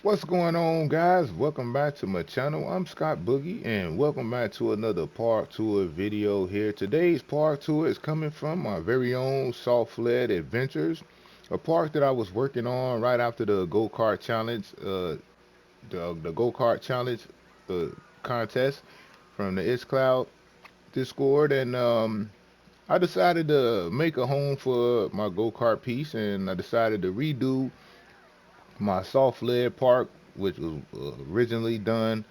What's going on, guys? Welcome back to my channel. I'm Scott Boogie, and welcome back to another park tour video here. Today's park tour is coming from my very own Softlead Adventures, a park that I was working on right after the go-kart challenge, the go-kart challenge uh, contest from the It's Cloud Discord, and I decided to make a home for my go-kart piece, and I decided to redo my soft lead park, which was originally done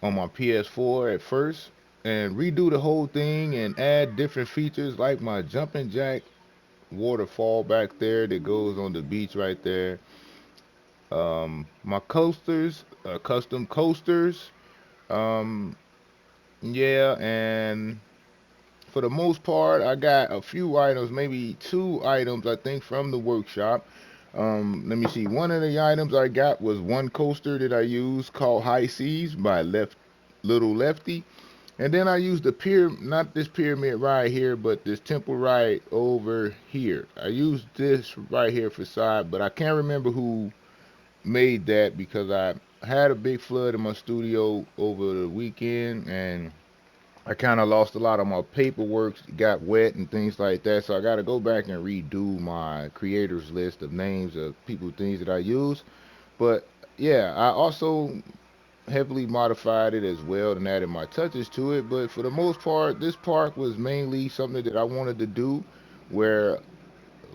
on my PS4 at first, and redo the whole thing and add different features like my jumping jack waterfall back there that goes on the beach right there. My coasters, custom coasters. Um, yeah, and for the most part, I got a few items, maybe two items, I think, from the workshop. Let me see. One of the items I got was one coaster that I used called High Seas by Little Lefty. And then I used the not this pyramid right here, but this temple right over here. I used this right here for side, but I can't remember who made that because I had a big flood in my studio over the weekend and I kind of lost a lot of my paperwork, got wet and things like that. So I got to go back and redo my creators list of names of people, things that I use. But yeah, I also heavily modified it as well and added my touches to it. But for the most part, this park was mainly something that I wanted to do, where a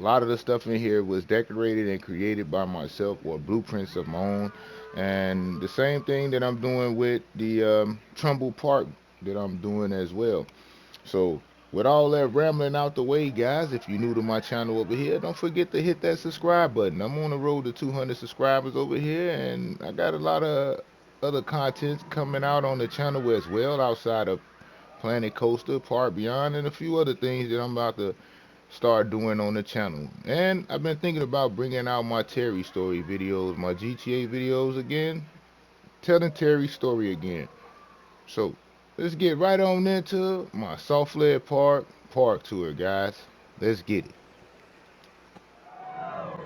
lot of the stuff in here was decorated and created by myself or blueprints of my own. And the same thing that I'm doing with the Trumbull Park that I'm doing as well. So, with all that rambling out the way, guys, if you're new to my channel over here, don't forget to hit that subscribe button. I'm on the road to 200 subscribers over here, and I got a lot of other content coming out on the channel as well, outside of Planet Coaster, Part Beyond, and a few other things that I'm about to start doing on the channel. And I've been thinking about bringing out my Terry story videos, my GTA videos again, telling Terry's story again. So let's get right on into my Softlead Park tour, guys. Let's get it.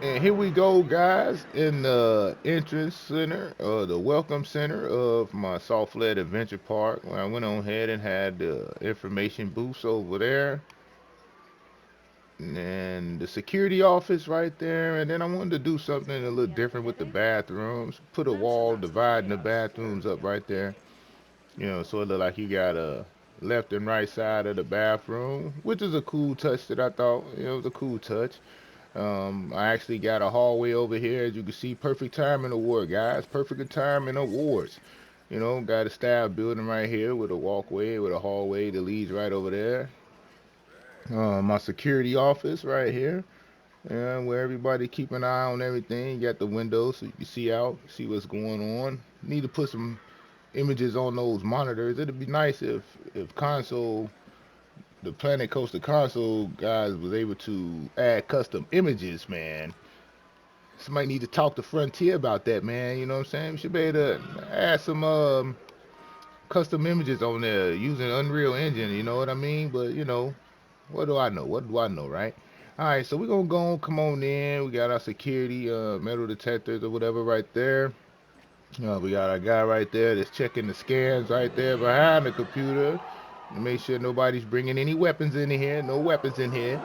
And here we go, guys, in the entrance center, the welcome center of my Softlead Adventure Park. Where I went on ahead and had the information booths over there, and the security office right there. And then I wanted to do something a little different with the bathrooms. Put a wall dividing the bathrooms up right there. So it looked like you got a left and right side of the bathroom, which is a cool touch that I thought, it was a cool touch. I actually got a hallway over here, as you can see, perfect timing award, guys, perfect timing awards. Got a staff building right here with a walkway, with a hallway that leads right over there. My security office right here, where everybody keep an eye on everything. You got the windows so you can see out, see what's going on. Need to put some images on those monitors. It'd be nice if console, the Planet Coaster console guys was able to add custom images, man. Somebody need to talk to Frontier about that, man. You know what I'm saying? We should be able to add some custom images on there using Unreal Engine. You know what I mean? But what do I know? What do I know, right? All right, so we're gonna go on, come on in. We got our security metal detectors or whatever right there. We got our guy right there that's checking the scans right there behind the computer to make sure nobody's bringing any weapons in here. No weapons in here.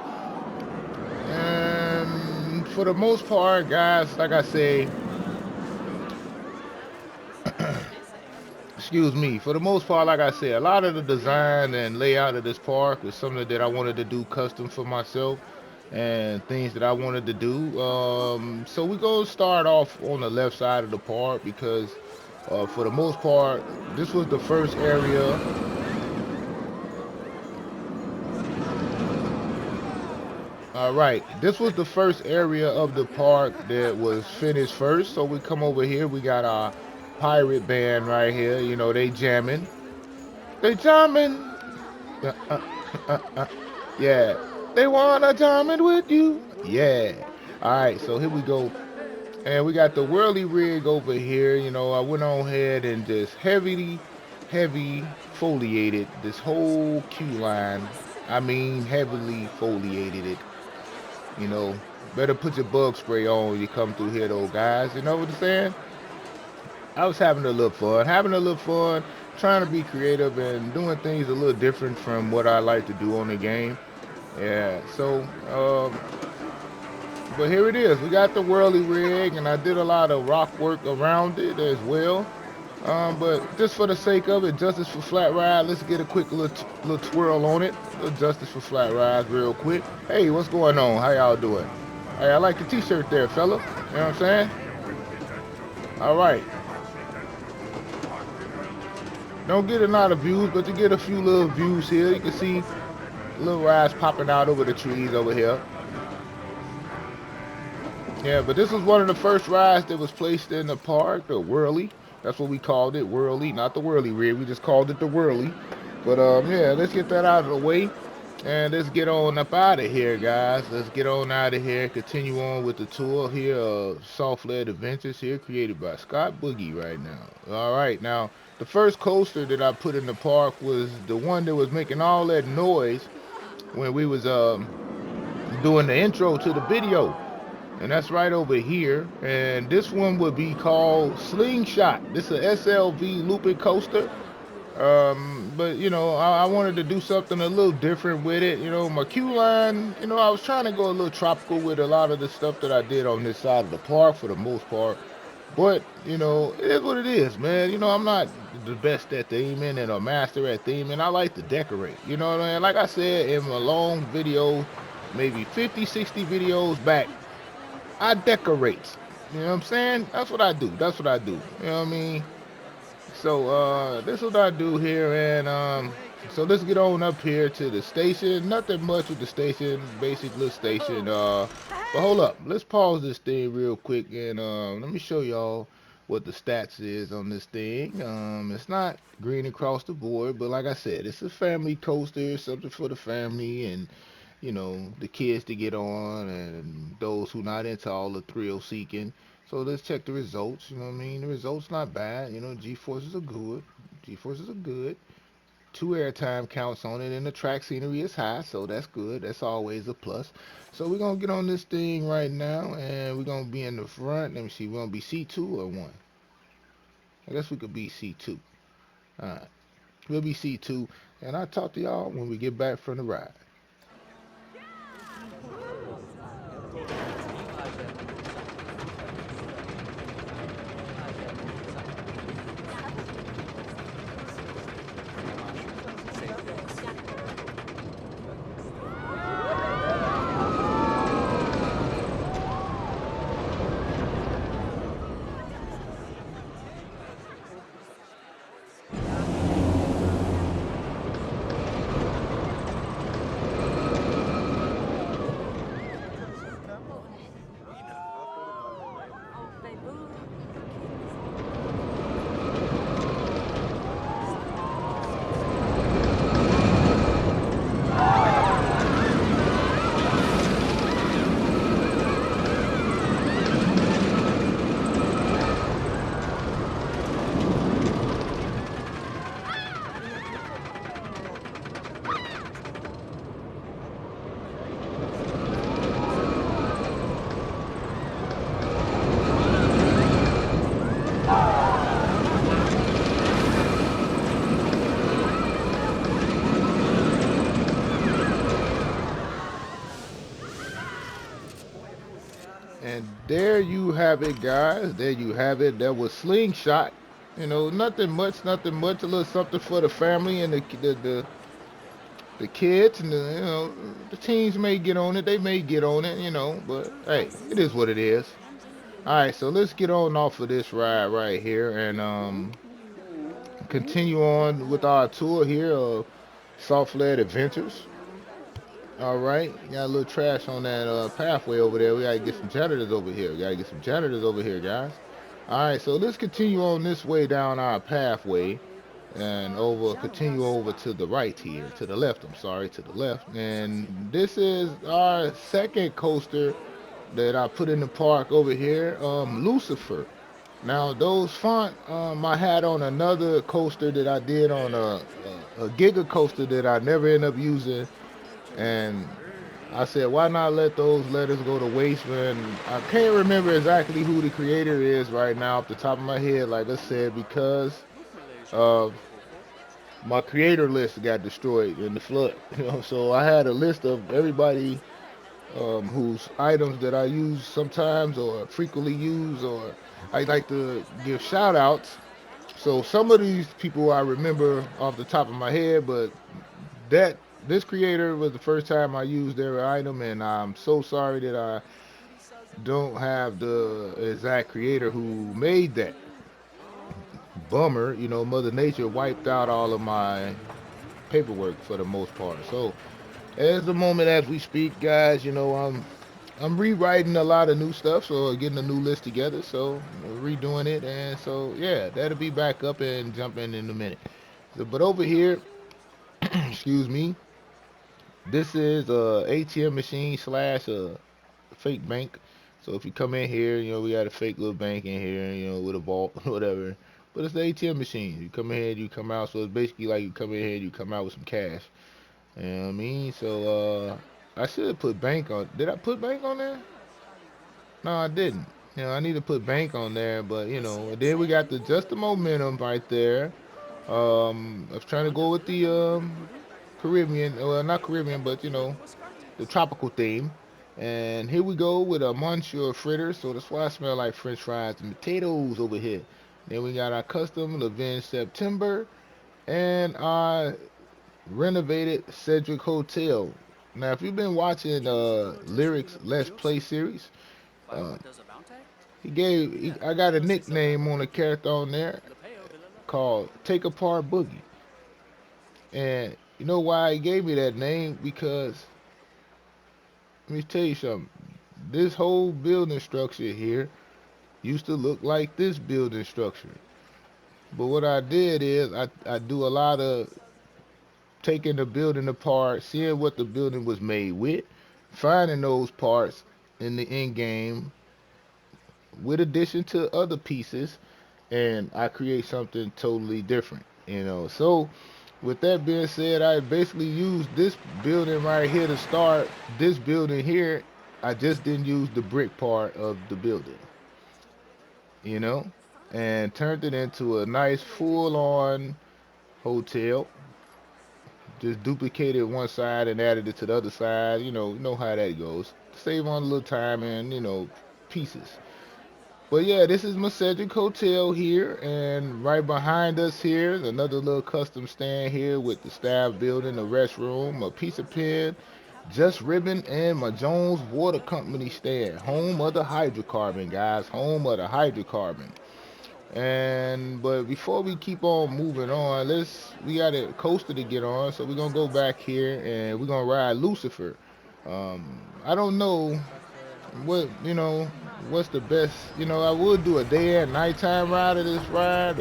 And for the most part, guys, like I say, excuse me, for the most part, like I said, a lot of the design and layout of this park was something that I wanted to do custom for myself and things that I wanted to do. So we're going to start off on the left side of the park because for the most part, this was the first area. All right, this was the first area of the park that was finished first. So we come over here, we got our pirate band right here. They jamming. They jamming. Uh, uh, yeah. They wanna jam it with you. Yeah. All right, so here we go. And we got the whirly rig over here. I went on ahead and just heavy foliated this whole queue line. I mean, heavily foliated it. You know, better put your bug spray on when you come through here, though, guys. You know what I'm saying? I was having a little fun, trying to be creative and doing things a little different from what I like to do on the game. Yeah, so, but here it is. We got the whirly rig, and I did a lot of rock work around it as well. But just for the sake of it, justice for flat ride, let's get a quick little twirl on it. A little justice for flat rides real quick. Hey, what's going on? How y'all doing? Hey, I like the t-shirt there, fella. You know what I'm saying? All right. Don't get a lot of views, but you get a few little views here. You can see little rides popping out over the trees over here. Yeah, but this was one of the first rides that was placed in the park, the whirly. That's what we called it, whirly, not the whirly rig. We just called it the whirly. But yeah, let's get that out of the way. And let's get on up out of here, guys. Let's get on out of here. Continue on with the tour here of Softlead Adventures here, created by Scott Boogie right now. All right, now, the first coaster that I put in the park was the one that was making all that noise when we was doing the intro to the video. And that's right over here. And this one would be called Slingshot. This is a SLV looping coaster. But you know, I wanted to do something a little different with it. You know, my queue line, you know, I was trying to go a little tropical with a lot of the stuff that I did on this side of the park for the most part. But, you know, it is what it is, man. You know, I'm not the best at theming and a master at theming. I like to decorate. You know what I mean? Like I said in my long video, maybe 50, 60 videos back, I decorate. You know what I'm saying? That's what I do. That's what I do. You know what I mean? So this is what I do here, and so let's get on up here to the station. Nothing much with the station, basic little station. But hold up, let's pause this thing real quick, and let me show y'all what the stats is on this thing. It's not green across the board, but like I said, it's a family coaster, something for the family, and you know, the kids to get on and those who not into all the thrill seeking. So let's check the results. You know what I mean? The results not bad. You know, G-forces are good. G-forces are good. 2 airtime counts on it, and the track scenery is high, so that's good. That's always a plus. So we're gonna get on this thing right now, and we're gonna be in the front. Let me see. We're gonna be C2 or one. I guess we could be C2. All right. We'll be C2, and I'll talk to y'all when we get back from the ride. And there you have it, guys. There you have it. That was Slingshot. You know, nothing much, nothing much. A little something for the family and the kids and the, you know, the teens may get on it. They may get on it, you know. But hey, it is what it is. All right, so let's get on off of this ride right here and continue on with our tour here of Softlead Adventures. All right, got a little trash on that pathway over there. We gotta get some janitors over here. We gotta get some janitors over here, guys. All right, so let's continue on this way down our pathway and continue over to the right here, to the left. I'm sorry, to the left. And this is our second coaster that I put in the park over here, Lucifer. Now those font, I had on another coaster that I did on a Giga coaster that I never end up using, and I said, why not let those letters go to waste when I can't remember exactly who the creator is right now off the top of my head, like I said, because uh, my creator list got destroyed in the flood. So I had a list of everybody whose items that I use sometimes or frequently use, or I like to give shout outs. So some of these people I remember off the top of my head, but that this creator was the first time I used their item, and I'm so sorry that I don't have the exact creator who made that. Bummer, Mother Nature wiped out all of my paperwork for the most part. So as the moment as we speak, guys, I'm rewriting a lot of new stuff, so getting a new list together, so redoing it, and so yeah, that'll be back up and jumping in a minute. So, but over here, excuse me, this is a ATM machine slash a fake bank. So if you come in here, we got a fake little bank in here, with a vault, whatever. But it's the ATM machine. You come in here, you come out. So it's basically like you come in here, you come out with some cash. You know what I mean? So I should have put bank on. Did I put bank on there? No, I didn't. I need to put bank on there, but and then we got the just the momentum right there. I was trying to go with the Caribbean, well, not Caribbean, but the tropical theme. And here we go with a monsieur fritter, so that's why I smell like French fries and potatoes over here. Then we got our custom Levin September and our renovated Cedric Hotel. Now, if you've been watching Lyrics Let's Play series, uh, I got a nickname on a character on there called Take Apart Boogie. And you know why he gave me that name? Because let me tell you something. This whole building structure here used to look like this building structure. But what I did is I do a lot of taking the building apart, seeing what the building was made with, finding those parts in the end game with addition to other pieces, and I create something totally different. So with that being said, I basically used this building right here to start this building here. I just didn't use the brick part of the building, you know, and turned it into a nice full on hotel. Just duplicated one side and added it to the other side. You know how that goes. Save on a little time and, pieces. But yeah, this is my Cedric Hotel here, and right behind us here is another little custom stand here with the staff building, a restroom, a piece of pen, just ribbon, and my Jones Water Company stand. Home of the hydrocarbon, guys. Home of the hydrocarbon. And but before we keep on moving on, we got a coaster to get on, so we're gonna go back here and we're gonna ride Lucifer. I don't know what's the best. I would do a day and nighttime ride of this ride,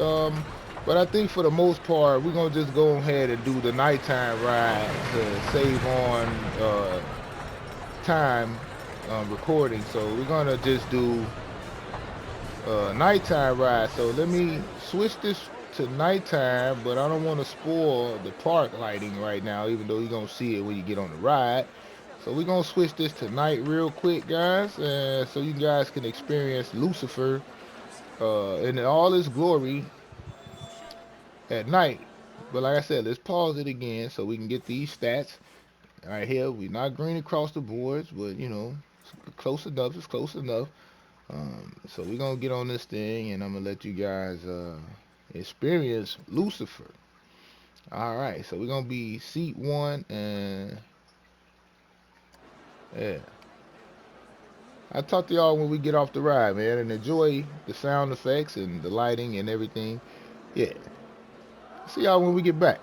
but I think for the most part we're gonna just go ahead and do the nighttime ride to save on time recording. So we're gonna just do nighttime ride. So let me switch this to nighttime, but I don't want to spoil the park lighting right now, even though you're gonna see it when you get on the ride. So we're gonna switch this to night real quick, guys, so you guys can experience Lucifer in all its glory at night. But like I said, let's pause it again so we can get these stats. Right here, we're not green across the boards, but it's close enough. It's close enough. So we're gonna get on this thing, and I'm gonna let you guys experience Lucifer. All right, so we're gonna be seat one, and yeah, I'll talk to y'all when we get off the ride, man, and enjoy the sound effects and the lighting and everything. Yeah, see y'all when we get back.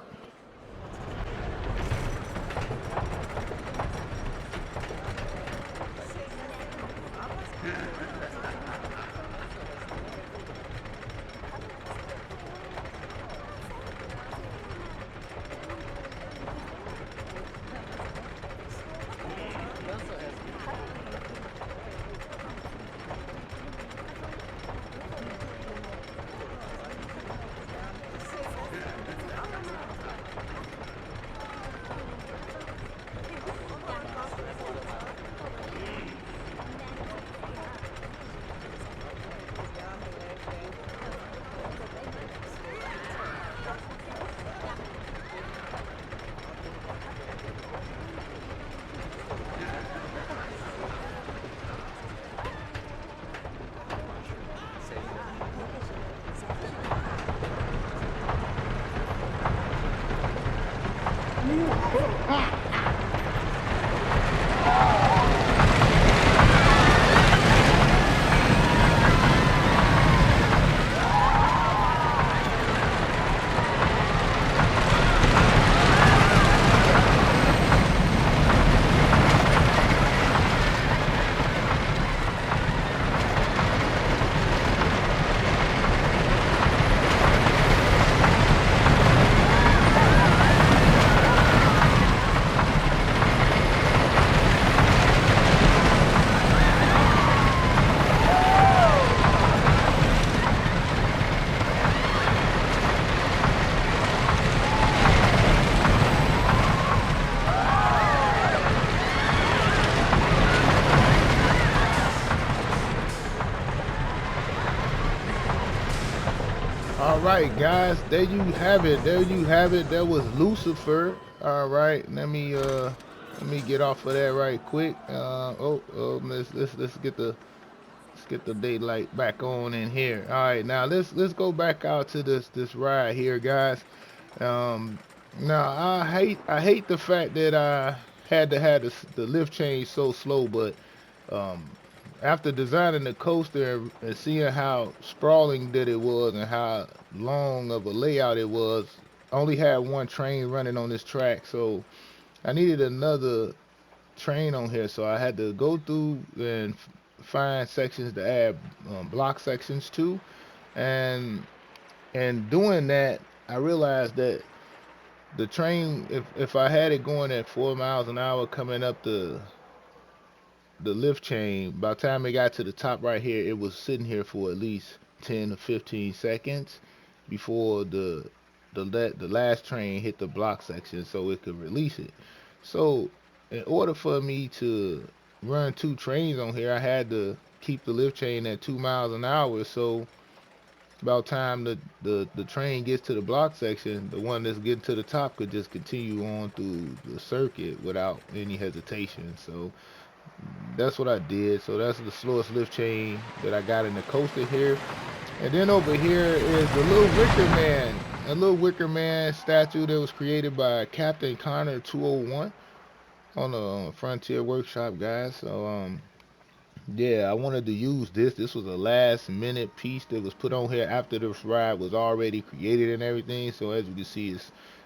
All right, guys, there you have it. There you have it. That was Lucifer. All right, let me get off of that right quick. Let's get the daylight back on in here. All right, now let's go back out to this ride here, guys. Um, Now I hate the fact that I had to have the lift change so slow, but um, after designing the coaster and seeing how sprawling that it was and how long of a layout it was, I only had one train running on this track, so I needed another train on here, so I had to go through and find sections to add block sections to, and doing that, I realized that the train, if I had it going at 4 miles an hour coming up the lift chain, by the time it got to the top right here, it was sitting here for at least 10 to 15 seconds before the last train hit the block section so it could release it. So in order for me to run two trains on here, I had to keep the lift chain at 2 miles an hour. So about time the train gets to the block section, the one that's getting to the top could just continue on through the circuit without any hesitation. So that's what I did. So that's the slowest lift chain that I got in the coaster here. And then over here is the little Wicker Man, a little Wicker Man statue that was created by Captain Connor 201 on the Frontier Workshop, guys. So yeah, I wanted to use this. This was a last minute piece that was put on here after this ride was already created and everything. So as you can see,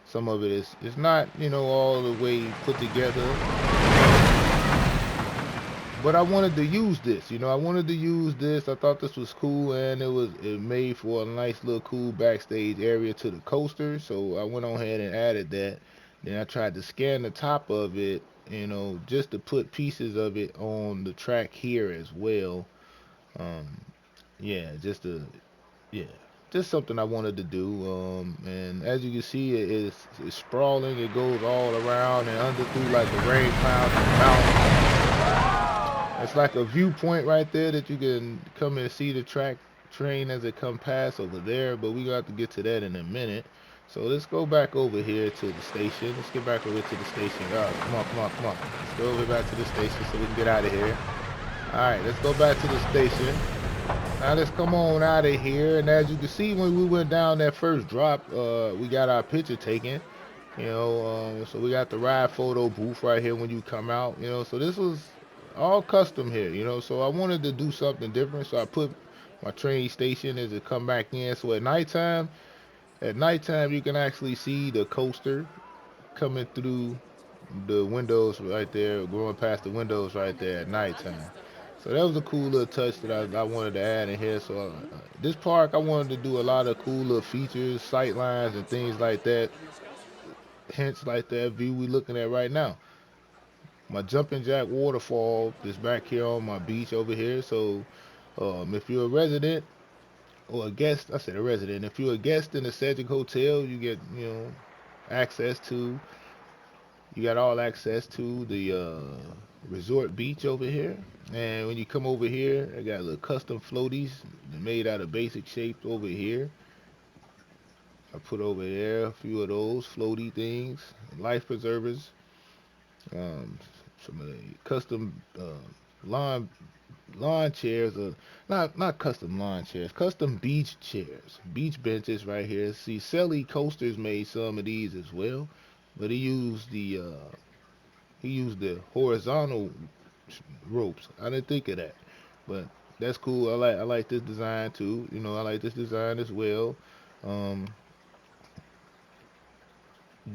some of it is it's not all the way put together, but I wanted to use this. I wanted to use this. I thought this was cool, and it made for a nice little cool backstage area to the coaster. So I went on ahead and added that. Then I tried to scan the top of it, just to put pieces of it on the track here as well. Um, yeah, yeah, just something I wanted to do. And as you can see, it's sprawling. It goes all around and under through like the rain clouds and mountains. It's like a viewpoint right there that you can come and see the train as it come past over there, but we got to get to that in a minute. So let's go back over here to the station. Let's get back over to the station. Come on, come on, come on. Let's go over back to the station so we can get out of here. Alright, let's go back to the station. Now let's come on out of here. And as you can see, when we went down that first drop, we got our picture taken. So we got the ride photo booth right here when you come out. So this was all custom here. So I wanted to do something different. So I put my train station as it come back in. So at nighttime you can actually see the coaster coming through the windows right there, going past the windows right there at nighttime. So that was a cool little touch that I wanted to add in here. So this park, I wanted to do a lot of cool little features, sight lines, and things like that. Hence, like that view we looking at right now. My jumping jack waterfall is back here on my beach over here. So if you're a resident or a guest, I said a resident. If you're a guest in the Cedric Hotel, you get access to you got all access to the resort beach over here. And when you come over here, I got little custom floaties made out of basic shapes over here. I put over there a few of those floaty things, life preservers, um, some of the custom lawn lawn chairs, not custom lawn chairs, custom beach chairs, beach benches right here. See, Selly Coasters made some of these as well. but he used the horizontal ropes. I didn't think of that, but that's cool. I like this design too. You know, I like this design as well. Um,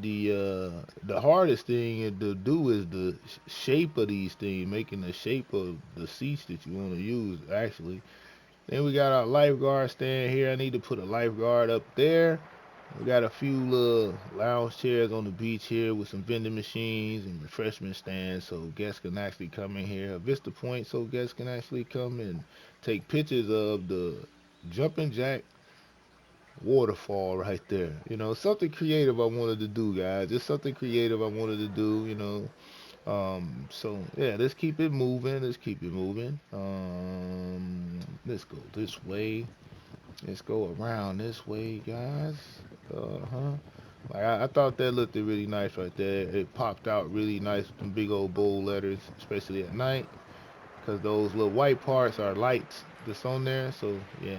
the hardest thing to do is the shape of these things, making the shape of the seats that you want to use actually. Then we got our lifeguard stand here. I need to put a lifeguard up there. We got a few little lounge chairs on the beach here with some vending machines and refreshment stands so guests can actually come in here. A vista point so guests can actually come and take pictures of the jumping jack waterfall right there. You know, something creative I wanted to do, guys. Just something creative I wanted to do, you know. So yeah, let's keep it moving. Let's keep it moving. Let's go this way. Let's go around this way, guys. Uh-huh. Like I thought that looked really nice right there. It popped out really nice with them big old bold letters, especially at night, because those little white parts are lights that's on there. So yeah,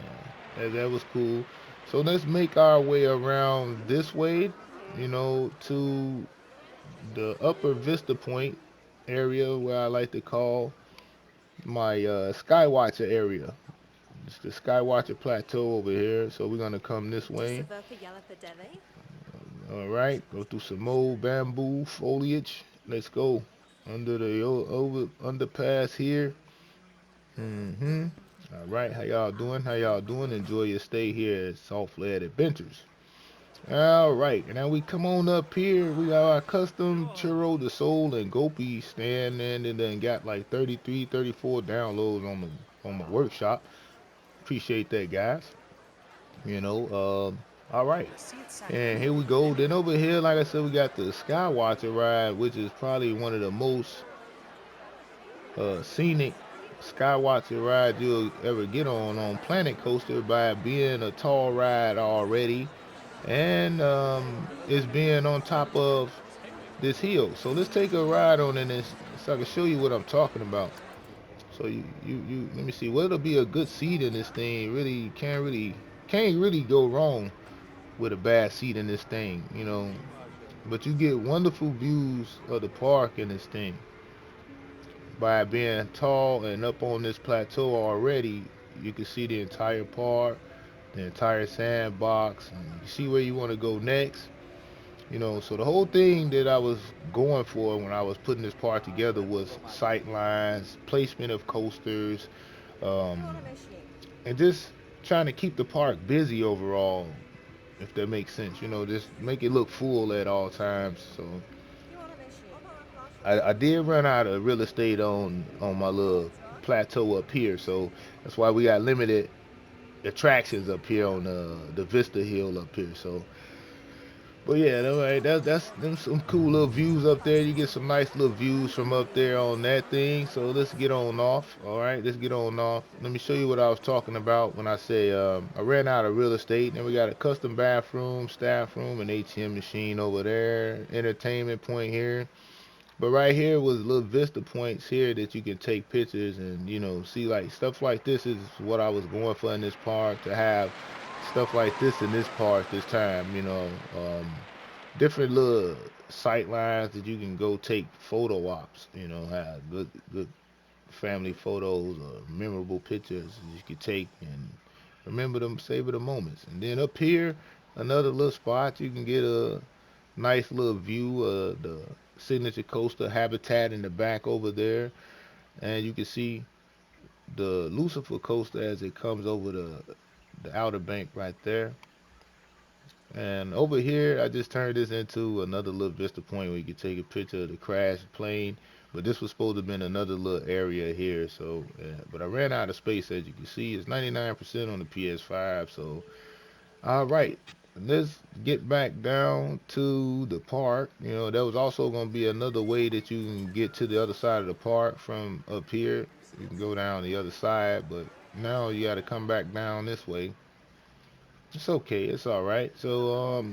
that was cool. So let's make our way around this way, you know, to the upper Vista Point area where I like to call my Skywatcher area. It's the Skywatcher Plateau over here. So we're gonna come this way. All right, go through some old bamboo foliage. Let's go under the over underpass here. Mm-hmm. All right, how y'all doing? How y'all doing? Enjoy your stay here at Softlead Adventures. All right, and now we come on up here. We got our custom churro, the soul, and gopi stand, and then got like 33, 34 downloads on the workshop. Appreciate that, guys. You know, all right. And here we go. Then over here, like I said, we got the Skywatcher ride, which is probably one of the most scenic Skywatcher ride you'll ever get on Planet Coaster by being a tall ride already and it's being on top of this hill. So let's take a ride on it and so I can show you what I'm talking about. So you let me see. What'll be a good seat in this thing? Can't really go wrong with a bad seat in this thing, you know. But you get wonderful views of the park in this thing by being tall and up on this plateau already. You can see the entire park, the entire sandbox, and you see where you want to go next. You know, so the whole thing that I was going for when I was putting this part together was sight lines, placement of coasters, um, and just trying to keep the park busy overall, if that makes sense. You know, just make it look full at all times. So I did run out of real estate on my little plateau up here, so that's why we got limited attractions up here on the Vista Hill up here. So but yeah, right, that's them some cool little views up there. You get some nice little views from up there on that thing. So let's get on off. All right, let's get on off. Let me show you what I was talking about when I say I ran out of real estate. And we got a custom bathroom, staff room, an ATM machine over there, entertainment point here. But right here was little vista points here that you can take pictures and you know see like stuff like this is what I was going for in this park to have stuff like this in this park this time. You know, different little sight lines that you can go take photo ops. You know, have good family photos or memorable pictures that you can take and remember them, savor the moments. And then up here, another little spot you can get a nice little view of the signature coaster habitat in the back over there, and you can see the Lucifer coaster as it comes over the outer bank right there. And over here, I just turned this into another little vista point where you can take a picture of the crashed plane. But this was supposed to have been another little area here. So, yeah. But I ran out of space, as you can see. It's 99% on the PS5. So, all right. Let's get back down to the park. You know, there was also going to be another way that you can get to the other side of the park from up here. You can go down the other side, but now you got to come back down this way. It's okay. It's all right. So,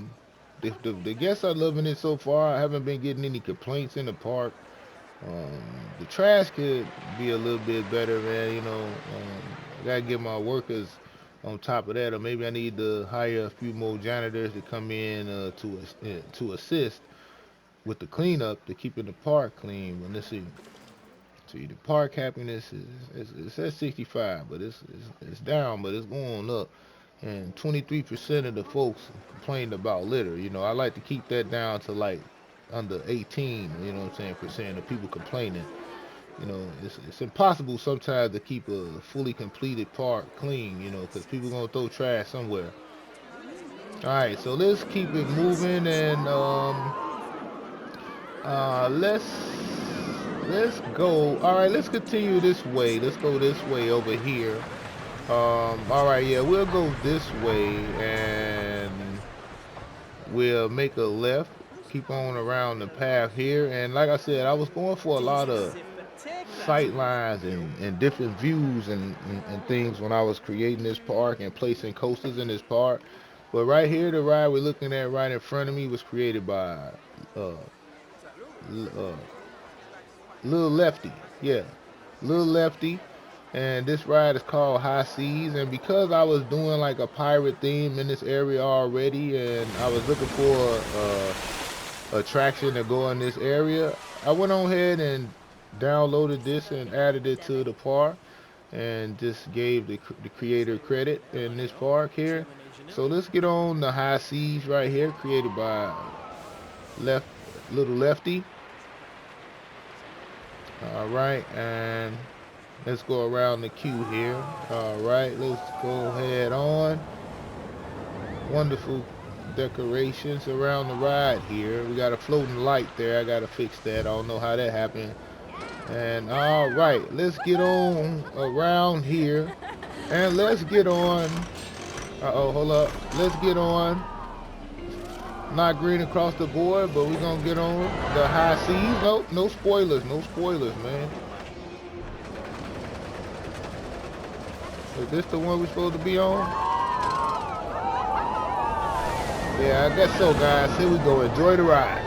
the guests are loving it so far. I haven't been getting any complaints in the park. The trash could be a little bit better, man. You know, I gotta get my workers on top of that, or maybe I need to hire a few more janitors to come in to assist. with the cleanup to keeping the park clean. When let's see, the park happiness is it's at 65, but it's down, but it's going up. And 23% of the folks complained about litter. You know, I like to keep that down to like under 18. You know what I'm saying? Percent of people complaining. You know, it's impossible sometimes to keep a fully completed park clean. You know, because people gonna throw trash somewhere. All right, so let's keep it moving and let's go. All right, let's continue this way. Let's go this way over here. All right, yeah, we'll go this way and we'll make a left. Keep on around the path here. And like I said, I was going for a lot of sight lines and different views and things when I was creating this park and placing coasters in this park. But right here, the ride we're looking at right in front of me was created by uh, uh, Lil Lefty. Yeah, Lil Lefty. And this ride is called High Seas. And because I was doing like a pirate theme in this area already, and I was looking for attraction to go in this area, I went on ahead and downloaded this and added it to the park, and just gave the creator credit in this park here. So let's get on the High Seas right here, created by Left Little Lefty. All right, and let's go around the queue here. All right, let's go ahead on. Wonderful decorations around the ride here. We got a floating light there. I gotta fix that. I don't know how that happened. And all right, let's get on around here, and let's get on. Uh-oh, hold up. Let's get on. Not green across the board, but we're gonna get on the High Seas. Nope, no spoilers, no spoilers, man. Is this the one we're supposed to be on? Yeah, I guess so, guys. Here we go. Enjoy the ride.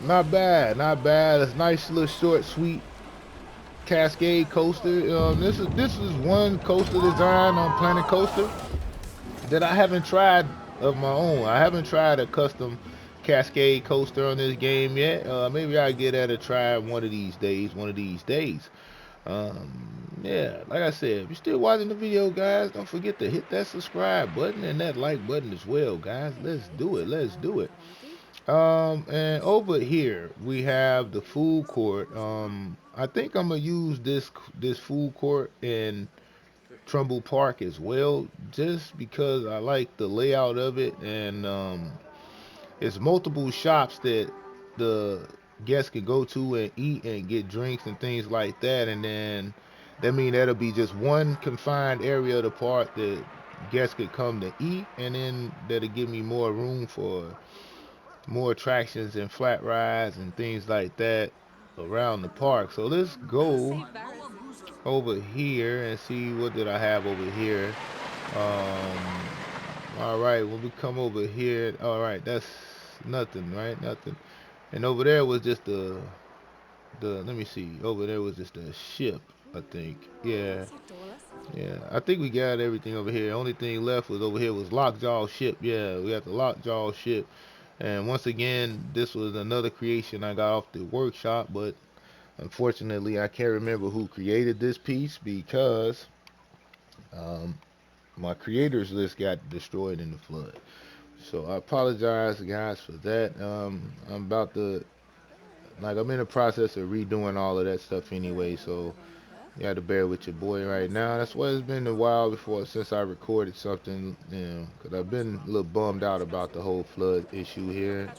Not bad, not bad. It's nice little short, sweet Cascade coaster. This is one coaster design on Planet Coaster that I haven't tried of my own. I haven't tried a custom Cascade coaster on this game yet. Maybe I'll get at a try one of these days. One of these days. Yeah, like I said, if you're still watching the video, guys, don't forget to hit that subscribe button and that like button as well, guys. Let's do it. Let's do it. And over here we have the food court. I think I'm gonna use this food court in Trumbull Park as well, just because I like the layout of it, and it's multiple shops that the guests can go to and eat and get drinks and things like that, and then that mean that'll be just one confined area of the park that guests could come to eat, and then that'll give me more room for more attractions and flat rides and things like that around the park. So let's go over here and see what did I have over here. Um, all right, when we come over here, all right, that's nothing, right? Nothing. And over there was just the let me see. Over there was just a ship, I think. Yeah. Yeah, I think we got everything over here. Only thing left was over here was Lockjaw ship. Yeah, we got the Lockjaw ship. And once again, this was another creation I got off the workshop, but unfortunately, I can't remember who created this piece because um, my creators list got destroyed in the flood. So I apologize, guys, for that. I'm about to, like, I'm in the process of redoing all of that stuff anyway, so you got to bear with your boy right now. That's why it's been a while before since I recorded something, because I've been a little bummed out about the whole flood issue here.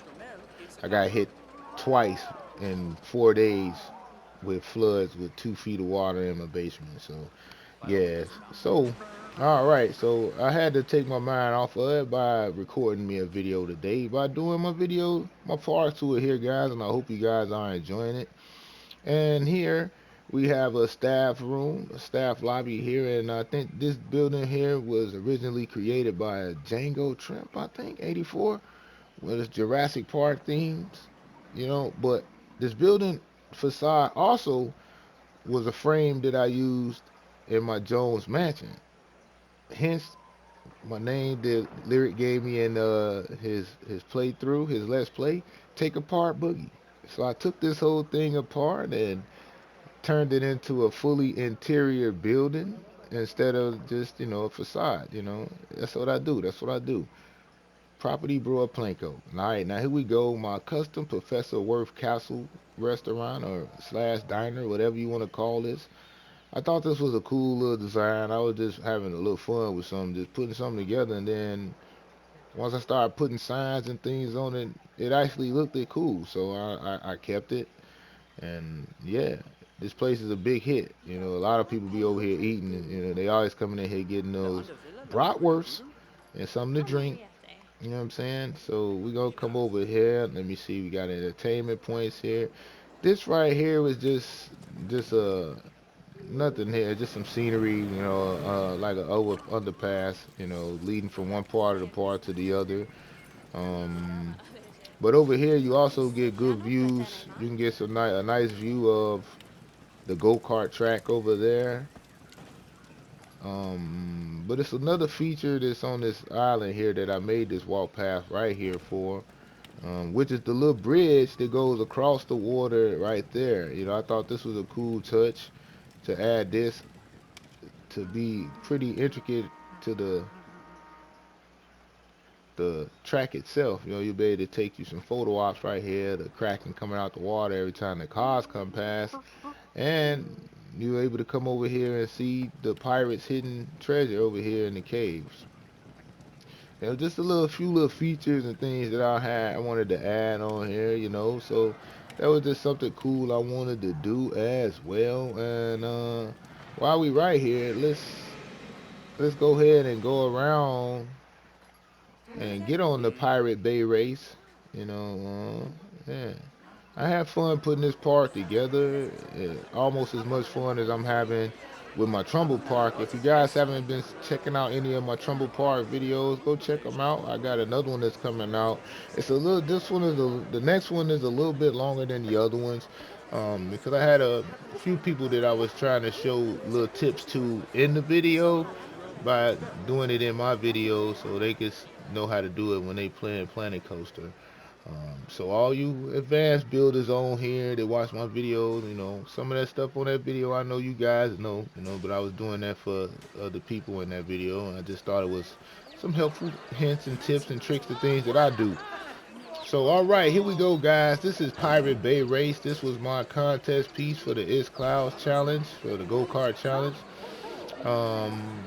I got hit twice in 4 days with floods with 2 feet of water in my basement. So, yeah. So, All right, so I had to take my mind off of it by recording me a video today. By doing my video, my part to it here, guys, and I hope you guys are enjoying it. And here we have a staff room, a staff lobby here, and I think this building here was originally created by Django Trimp, I think, 84, with its Jurassic Park themes, But this building facade also was a frame that I used in my Jones mansion. Hence my name that Lyric gave me in his playthrough, his let's play, take apart Boogie. So I took this whole thing apart and turned it into a fully interior building instead of just a facade. That's what I do. That's what I do. Property Brewer Planko. All right, now here we go. My custom Professor Worth Castle restaurant or slash diner, whatever you want to call this. I thought this was a cool little design. I was just having a little fun with something, just putting something together, and then once I started putting signs and things on it, it actually looked it cool. So I kept it, and yeah, this place is a big hit. A lot of people be over here eating. They always coming in here getting those bratwursts and something to drink. You know what I'm saying? So we gonna come over here. Let me see. We got entertainment points here. This right here was just nothing here, just some scenery, like a over underpass, leading from one part of the park to the other. Um, but over here, you also get good views. You can get a nice view of the go-kart track over there. But it's another feature that's on this island here that I made this walk path right here for, which is the little bridge that goes across the water right there. I thought this was a cool touch to add this to be pretty intricate to the track itself. You'll be able to take you some photo ops right here, the cracking coming out the water every time the cars come past, and you're able to come over here and see the pirates hidden treasure over here in the caves. Just a few little features and things that I wanted to add on here. So that was just something cool I wanted to do as well. And while we right here, let's go ahead and go around and get on the Pirate Bay race. Yeah. I have fun putting this park together. Almost as much fun as I'm having with my Trumbull Park. If you guys haven't been checking out any of my Trumbull Park videos, go check them out. I got another one that's coming out. It's a little. This one is the next one is a little bit longer than the other ones, because I had a few people that I was trying to show little tips to in the video by doing it in my video, so they could know how to do it when they playing Planet Coaster. So all you advanced builders on here that watch my videos, some of that stuff on that video I know you guys know, but I was doing that for other people in that video, and I just thought it was some helpful hints and tips and tricks to things that I do. So all right, here we go, guys. This is Pirate Bay Race. This was my contest piece for the It's Clouds challenge, for the go-kart challenge. Um,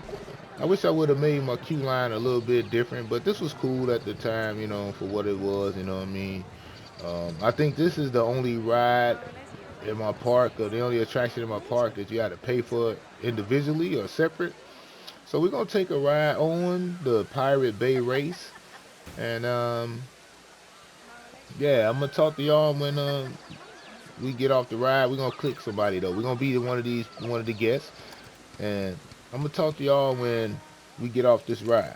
I wish I would have made my queue line a little bit different, but this was cool at the time, for what it was, you know what I mean? I think this is the only ride in my park, or the only attraction in my park that you had to pay for individually or separate. So we're gonna take a ride on the Pirate Bay race, and yeah, I'm gonna talk to y'all when we get off the ride. We're gonna click somebody though. We're gonna be one of the guests, and I'm gonna talk to y'all when we get off this ride.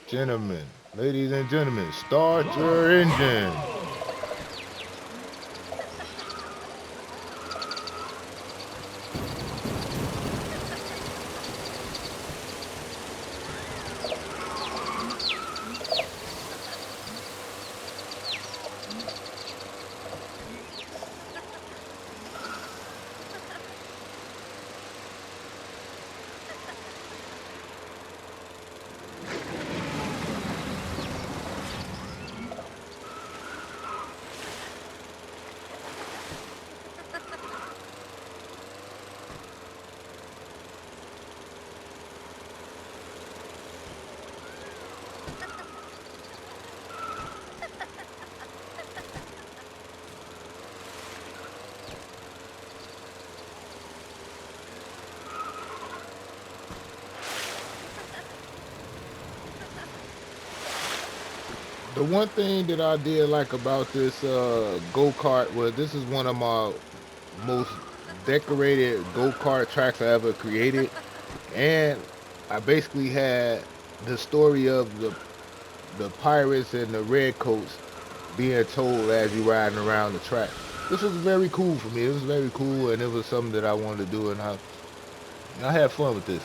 Gentlemen, ladies and gentlemen, start your engine. The one thing that I did like about this go-kart was this is one of my most decorated go-kart tracks I ever created, and I basically had the story of the pirates and the redcoats being told as you riding around the track. This was very cool for me. It was very cool, and it was something that I wanted to do, and I had fun with this.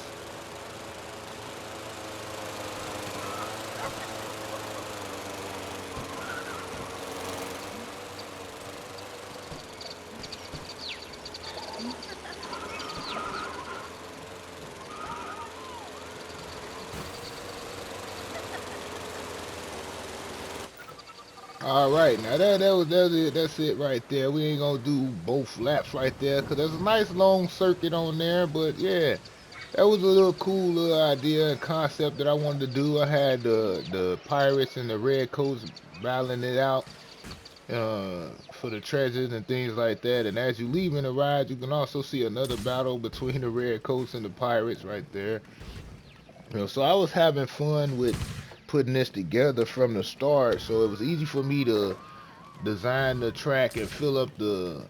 All right, now that's it right there. We ain't gonna do both laps right there because there's a nice long circuit on there. But yeah, that was a little cool little idea and concept that I wanted to do. I had the pirates and the redcoats battling it out for the treasures and things like that. And as you leaving the ride, you can also see another battle between the redcoats and the pirates right there. So I was having fun with putting this together from the start, so it was easy for me to design the track and fill up the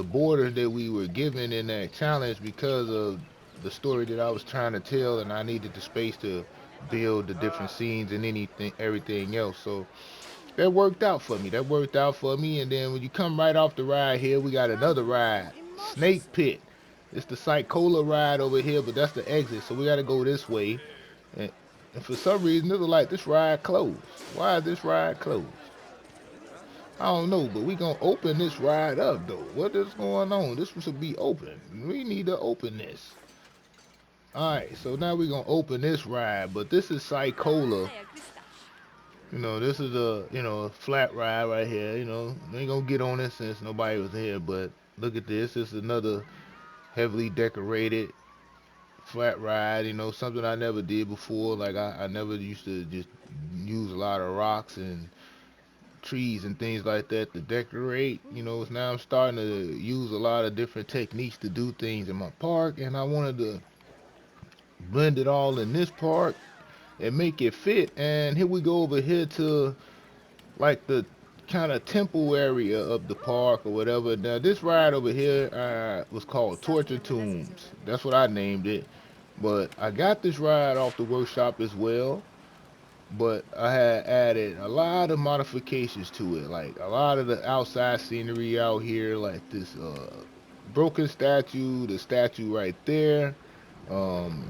borders that we were given in that challenge because of the story that I was trying to tell, and I needed the space to build the different scenes and anything everything else. So that worked out for me. That worked out for me. And then when you come right off the ride here, we got another ride, Snake Pit. It's the Psychola ride over here, but that's the exit. So we got to go this way. And, and for some reason, it was like this ride closed. Why is this ride closed? I don't know, but we gonna open this ride up though. What is going on? This should be open. We need to open this. Alright, so now we're gonna open this ride, but this is Psychola. This is a flat ride right here. They ain't gonna get on it since nobody was here, but look at this. This is another heavily decorated flat ride, something I never did before. Like I never used to just use a lot of rocks and trees and things like that to decorate. Now I'm starting to use a lot of different techniques to do things in my park, and I wanted to blend it all in this park and make it fit. And here we go over here to like the kind of temple area of the park or whatever. Now this ride over here was called Torture Tombs. That's what I named it. But I got this ride off the workshop as well. But I had added a lot of modifications to it, like a lot of the outside scenery out here, like this broken statue, the statue right there.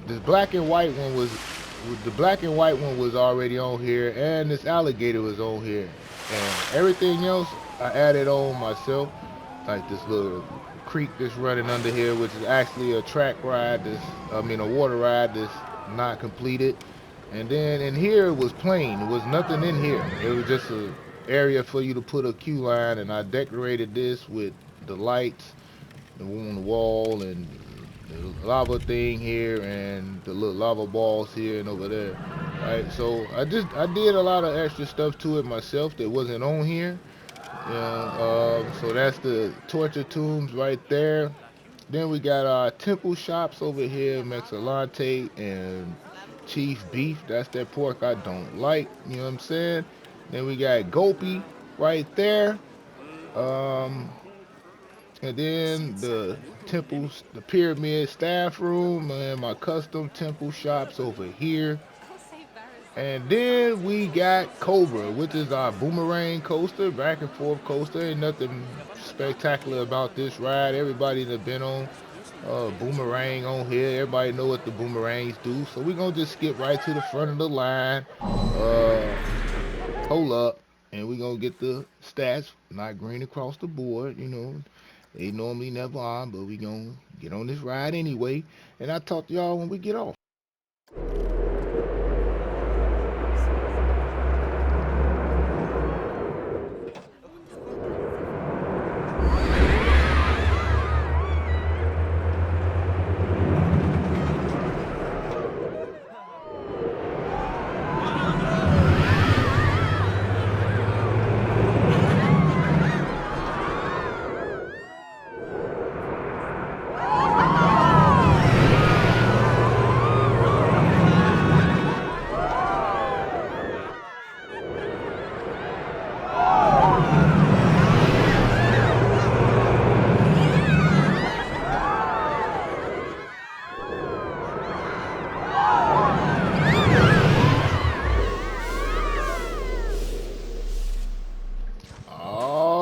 This black and white one was the black and white one was already on here, and this alligator was on here, and everything else I added on myself, like this little creek that's running under here, which is actually a track ride. A water ride that's not completed. And then in here it was plain. There was nothing in here. It was just a area for you to put a queue line, and I decorated this with the lights on the wall and the lava thing here and the little lava balls here and over there. Right, so I did a lot of extra stuff to it myself that wasn't on here. So that's the torture tombs right there. Then we got our temple shops over here, Mexalante and Chief Beef. That's that pork I don't like. You know what I'm saying? Then we got Gopi right there. Um, and then the temples, the pyramid staff room, and my custom temple shops over here. And then we got Cobra, which is our boomerang coaster, back and forth coaster. Ain't nothing spectacular about this ride. Everybody that been on boomerang on here, everybody know what the boomerangs do. So we're gonna just skip right to the front of the line. Hold up, and we're gonna get the stats, not green across the board. They normally never are, but we gonna get on this ride anyway. And I'll talk to y'all when we get off.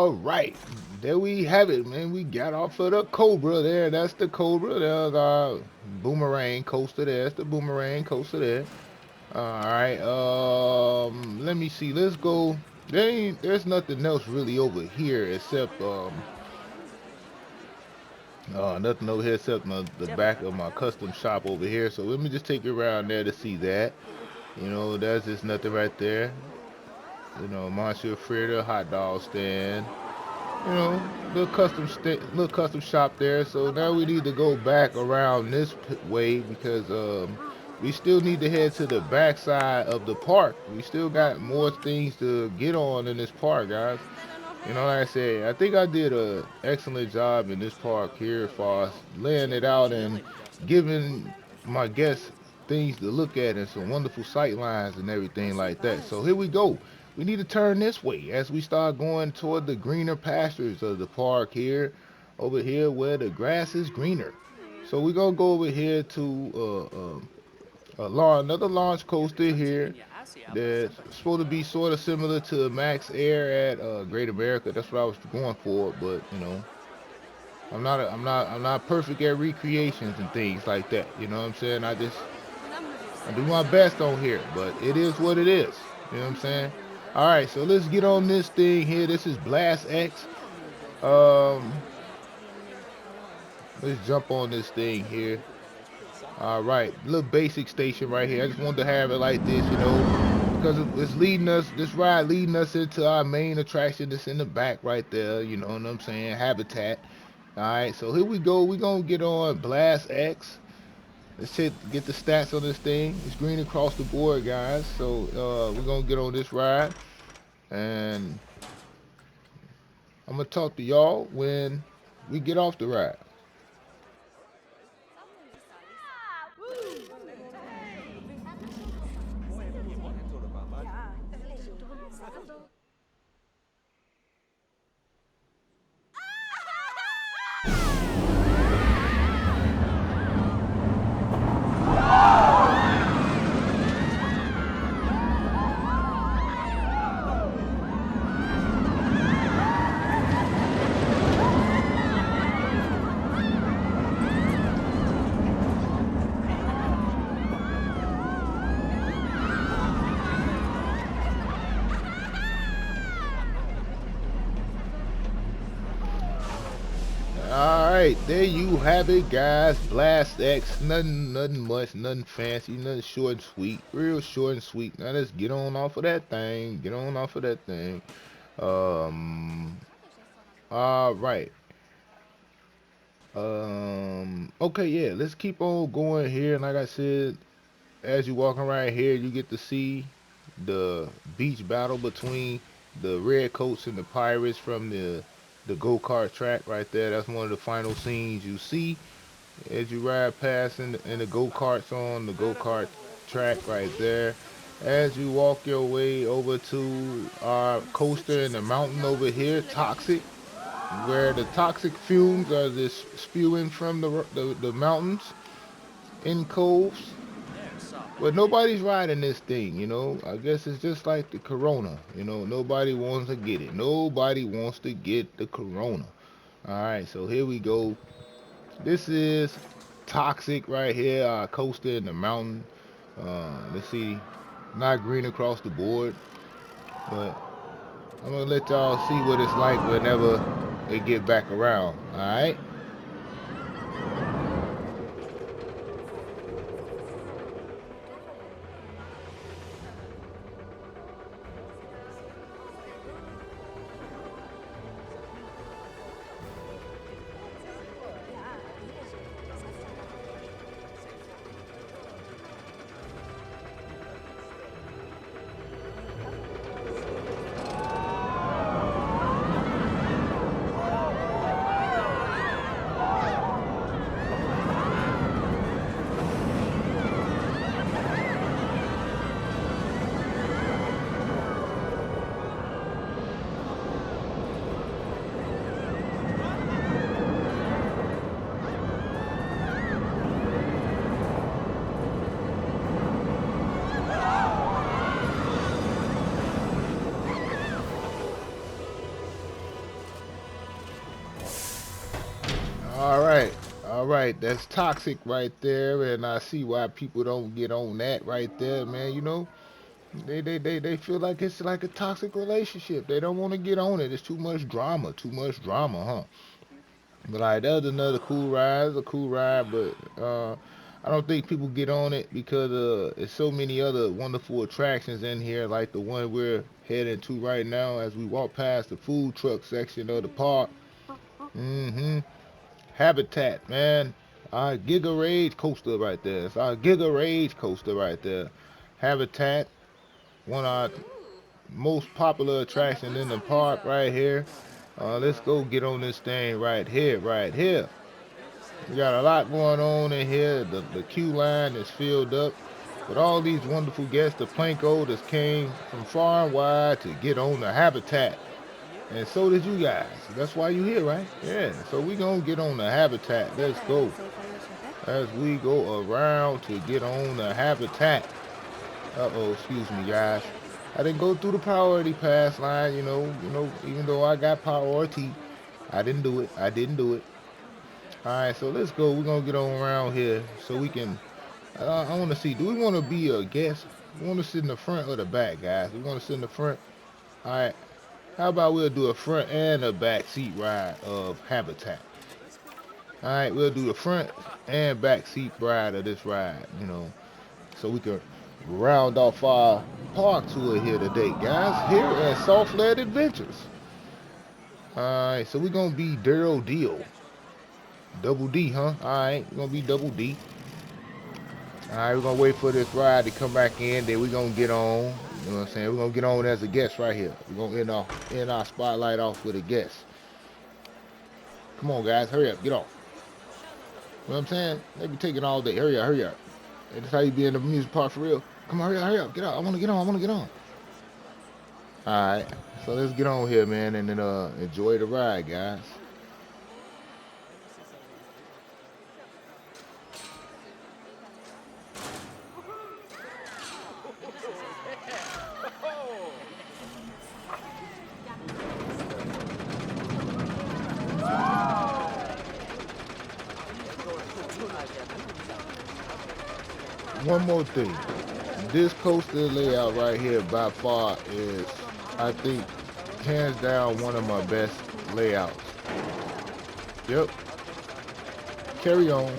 All right, there we have it, man. We got off of the Cobra there. That's the Cobra. There's our boomerang coaster there. That's the boomerang coaster there. All right. Let me see. Let's go. There's nothing else really over here except nothing over here except the back of my custom shop over here. So let me just take you around there to see that. You know, there's just nothing right there. You know, Monsieur Fritter, hot dog stand. You know, little custom shop there. So now we need to go back around this way because we still need to head to the back side of the park. We still got more things to get on in this park, guys. You know, like I said, I think I did an excellent job in this park here as far as laying it out and giving my guests things to look at and some wonderful sight lines and everything like that. So here we go. We need to turn this way as we start going toward the greener pastures of the park here, over here where the grass is greener. So we're gonna go over here to another launch coaster here that's supposed to be sort of similar to Max Air at Great America. That's what I was going for, but you know, I'm not perfect at recreations and things like that. You know what I'm saying? I do my best on here, but it is what it is. You know what I'm saying? All right, so let's get on this thing here. This is Blast X. Um, let's jump on this thing here. All right, little basic station right here. I just wanted to have it like this, you know, because it's leading us, this ride leading us into our main attraction that's in the back right there. You know what I'm saying? Habitat. All right, so here we go. We're gonna get on Blast X. Let's get the stats on this thing. It's green across the board, guys. So we're gonna get on this ride, and I'm gonna talk to y'all when we get off the ride. Alright, there you have it, guys. Blast X. Nothing much, nothing fancy, nothing short and sweet. Real short and sweet. Now let's get on off of that thing. Get on off of that thing. Alright. Okay, yeah, let's keep on going here. And like I said, as you walking right here, you get to see the beach battle between the Redcoats and the Pirates from the go-kart track right there. That's one of the final scenes you see as you ride past in the go-karts on the go-kart track right there. As you walk your way over to our coaster in the mountain over here, Toxic, where the toxic fumes are just spewing from the mountains in coves. But nobody's riding this thing, you know. I guess it's just like the corona, you know. Nobody wants to get it. Nobody wants to get the corona. Alright, so here we go. This is Toxic right here, our coaster in the mountain. Let's see, not green across the board, but I'm gonna let y'all see what it's like whenever they get back around. Alright. All right, that's toxic right there, and I see why people don't get on that right there, man. You know, they feel like it's like a toxic relationship. They don't want to get on it. It's too much drama, huh? But like that was another cool ride. It's a cool ride, but I don't think people get on it because there's so many other wonderful attractions in here, like the one we're heading to right now as we walk past the food truck section of the park. Mm-hmm. Habitat, man. Our Giga Rage coaster right there. It's our Giga Rage coaster right there. Habitat, one of our most popular attraction in the park right here. Let's go get on this thing right here, right here. We got a lot going on in here. The queue line is filled up with all these wonderful guests. The Planko that came from far and wide to get on the Habitat. And so did you guys. That's why you here, right? Yeah. So we gonna get on the Habitat. Let's go. As we go around to get on the Habitat. Uh-oh, excuse me, guys. I didn't go through the priority pass line, even though I got priority. I didn't do it. I didn't do it. Alright, so let's go. We're gonna get on around here so we can I wanna see, do we wanna be a guest? We wanna sit in the front or the back, guys? We wanna sit in the front. Alright. How about we'll do a front and a back seat ride of Habitat? Alright, we'll do the front and back seat ride of this ride, so we can round off our park tour here today, guys, here at Softlead Adventures. Alright, so we're gonna be Daryl Deal. Double D, huh? Alright, we're gonna be Double D. Alright, we're gonna wait for this ride to come back in, then we're gonna get on. You know what I'm saying? We're gonna get on as a guest right here. We're gonna end our spotlight off with a guest. Come on, guys, hurry up, get off. You know what I'm saying? They be taking all day. Hurry up, hurry up. That's how you be in the music park for real. Come on, hurry up, get out. I wanna get on. Alright, so let's get on here, man, and then enjoy the ride, guys. One more thing. This coaster layout right here by far is, I think, hands down one of my best layouts. Yep. Carry on.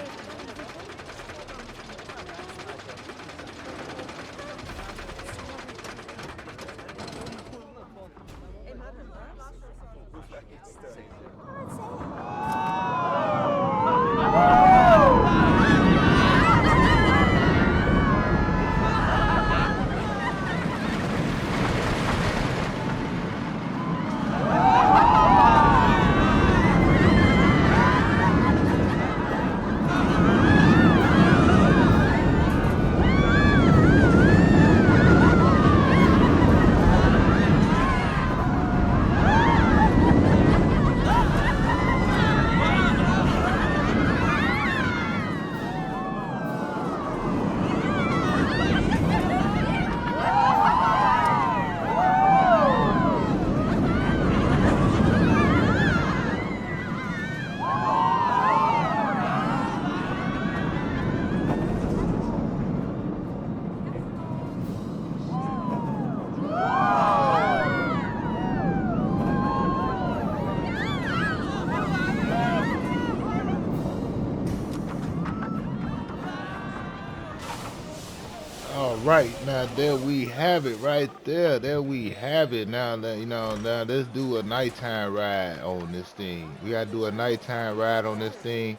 All right, now there we have it right there. There we have it. Now that now let's do a nighttime ride on this thing. We gotta do a nighttime ride on this thing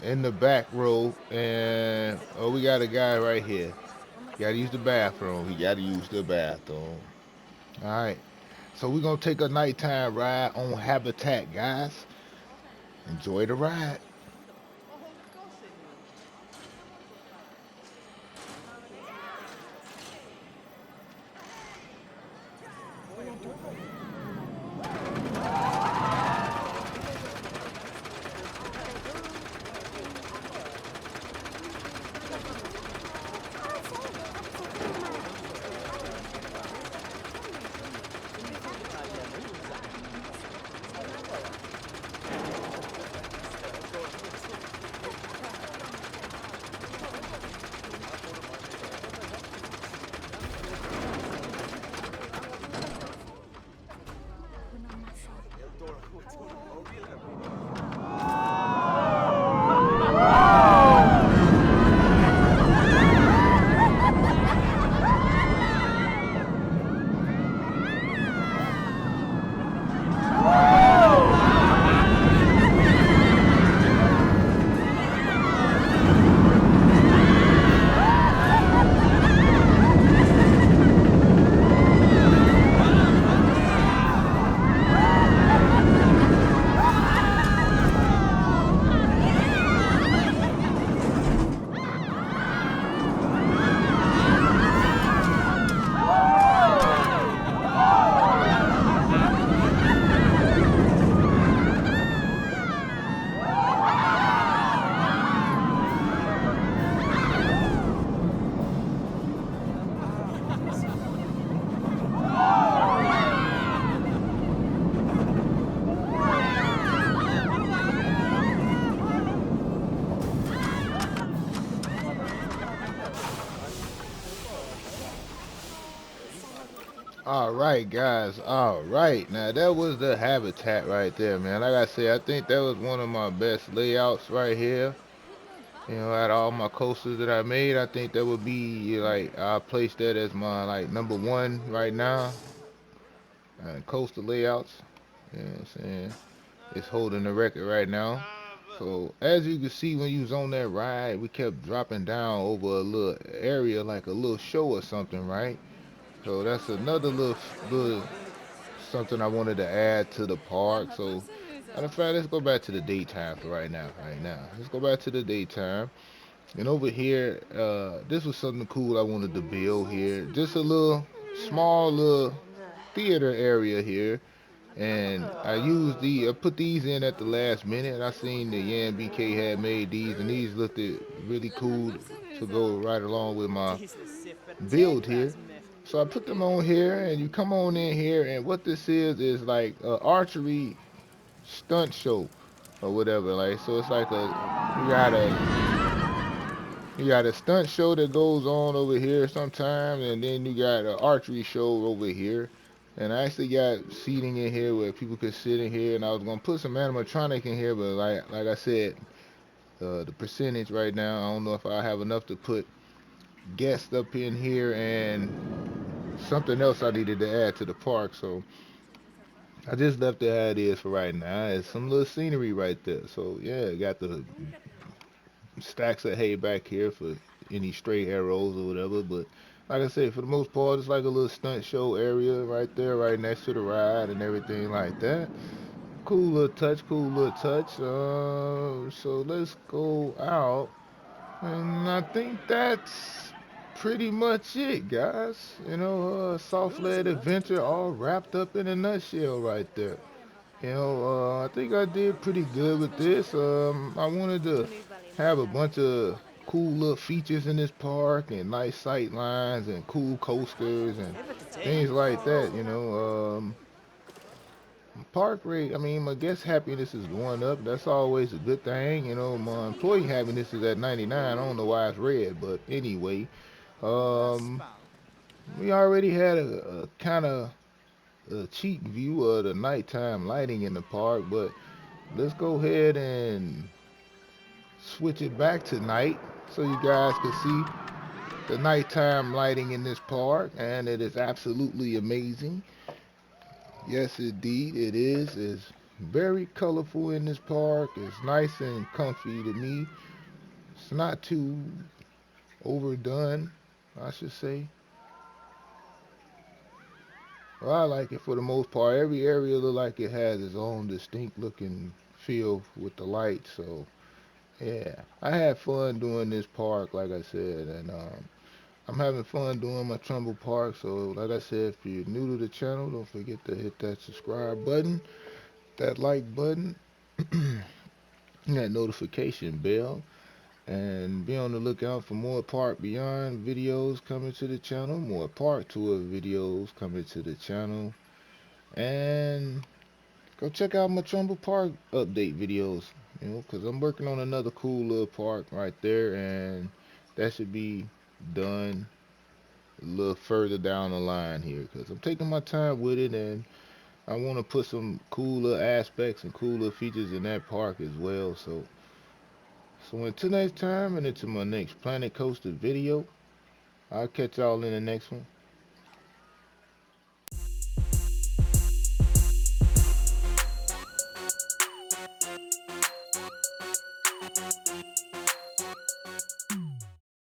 in the back row, and oh, we got a guy right here. Gotta use the bathroom. He gotta use the bathroom. All right, so we're gonna take a nighttime ride on Habitat, guys. Enjoy the ride. Alright guys, alright. Now that was the habitat right there, man. Like I said, I think that was one of my best layouts right here. You know, out of all my coasters that I made, I think that would be like, I'll place that as my like number one right now. Coaster layouts. You know what I'm saying? It's holding the record right now. So as you can see when you was on that ride, we kept dropping down over a little area like a little show or something, right? So that's another little something I wanted to add to the park. So matter of fact, let's go back to the daytime for right now. Let's go back to the daytime. And over here, this was something cool I wanted to build here. Just a little small little theater area here. And I put these in at the last minute. I seen the Yan BK had made these, and these looked really cool to go right along with my build here. So I put them on here, and you come on in here, and what this is like a archery stunt show or whatever. Like, so it's like you got a stunt show that goes on over here sometimes, and then you got an archery show over here. And I actually got seating in here where people could sit in here, and I was gonna put some animatronic in here, but like I said, the percentage right now, I don't know if I have enough to put guests up in here and something else I needed to add to the park. So I just left it how it is for right now. It's some little scenery right there. So yeah, got the stacks of hay back here for any stray arrows or whatever. But like I said, for the most part, it's like a little stunt show area right there, right next to the ride and everything like that. Cool little touch, cool little touch. So let's go out. And I think that's pretty much it, guys. You know, Softlead adventure all wrapped up in a nutshell right there. You know, I think I did pretty good with this. I wanted to have a bunch of cool little features in this park and nice sight lines and cool coasters and things like that. You know, park rate. I mean, my guest happiness is going up. That's always a good thing. You know, my employee happiness is at 99. I don't know why it's red, but anyway, um, we already had a kind of a cheap view of the nighttime lighting in the park, but let's go ahead and switch it back to night so you guys can see the nighttime lighting in this park, and it is absolutely amazing. Yes, indeed, it is. It's very colorful in this park. It's nice and comfy to me. It's not too overdone, I should say. Well, I like it for the most part. Every area look like it has its own distinct looking feel with the lights. So yeah, I had fun doing this park, like I said, and I'm having fun doing my Trumbull Park. So like I said, if you're new to the channel, don't forget to hit that subscribe button, that like button, that notification bell, and be on the lookout for more Park Beyond videos coming to the channel, more Park Tour videos coming to the channel, and go check out my Trumbull Park update videos, you know, because I'm working on another cool little park right there, and that should be done a little further down the line here, because I'm taking my time with it, and I want to put some cooler aspects and cooler features in that park as well. So until next time, and until my next Planet Coaster video, I'll catch y'all in the next one.